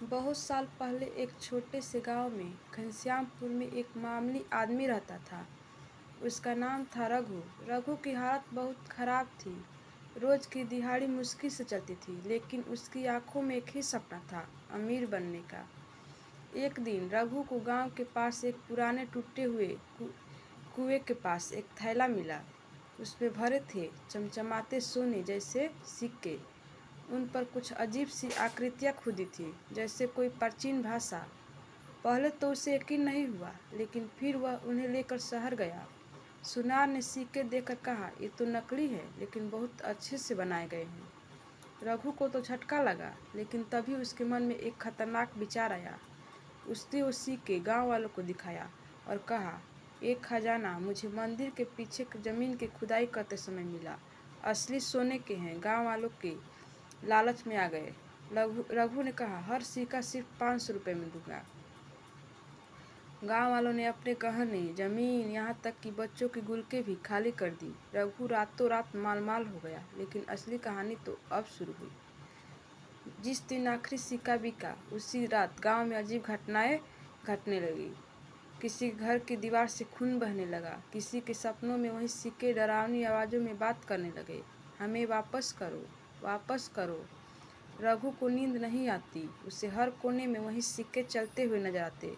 बहुत साल पहले एक छोटे से गांव में घनश्यामपुर में एक मामूली आदमी रहता था। उसका नाम था रघु। रघु की हालत बहुत खराब थी। रोज की दिहाड़ी मुश्किल से चलती थी, लेकिन उसकी आंखों में एक ही सपना था, अमीर बनने का। एक दिन रघु को गांव के पास एक पुराने टूटे हुए कुएं के पास एक थैला मिला। उसमें भरे थे चमचमाते सोने जैसे सिक्के। उन पर कुछ अजीब सी आकृतियाँ खुदी थी, जैसे कोई प्राचीन भाषा। पहले तो उसे यकीन नहीं हुआ, लेकिन फिर वह उन्हें लेकर शहर गया। सुनार ने सिक्के देखकर कहा, ये तो नकली है, लेकिन बहुत अच्छे से बनाए गए हैं। रघु को तो झटका लगा, लेकिन तभी उसके मन में एक खतरनाक विचार आया। उसने वो सिक्के गांव वालों को दिखाया और कहा, एक खजाना मुझे मंदिर के पीछे जमीन की खुदाई करते समय मिला। असली सोने के हैं। गांव वालों के लालच में आ गए। रघु ने कहा, हर सिक्का सिर्फ 500 रुपये में दूंगा। गांव वालों ने अपने गहने, जमीन, यहाँ तक कि बच्चों की गुल्के भी खाली कर दी। रघु रातों रात मालमाल हो गया, लेकिन असली कहानी तो अब शुरू हुई। जिस दिन आखिरी सिक्का बिका, उसी रात गांव में अजीब घटनाएं घटने लगी। किसी घर की दीवार से खून बहने लगा। किसी के सपनों में वही सिक्के डरावनी आवाज़ों में बात करने लगे, हमें वापस करो, वापस करो। रघु को नींद नहीं आती। उसे हर कोने में वही सिक्के चलते हुए नजर आते।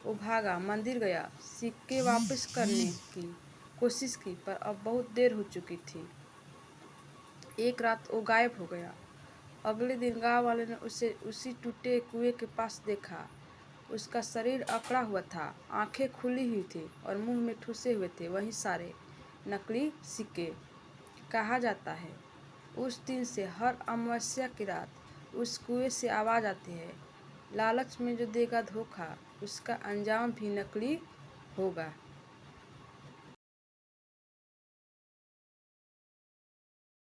वो भागा, मंदिर गया, सिक्के वापस करने की कोशिश की, पर अब बहुत देर हो चुकी थी। एक रात वो गायब हो गया। अगले दिन गांव वाले ने उसे उसी टूटे कुएं के पास देखा। उसका शरीर अकड़ा हुआ था, आंखें खुली हुई थी और मुंह में ठूसे हुए थे वही सारे नकली सिक्के। कहा जाता है, उस दिन से हर अमावस्या की रात उस कुएं से आवाज़ आती है, लालच में जो देगा धोखा, उसका अंजाम भी नकली होगा।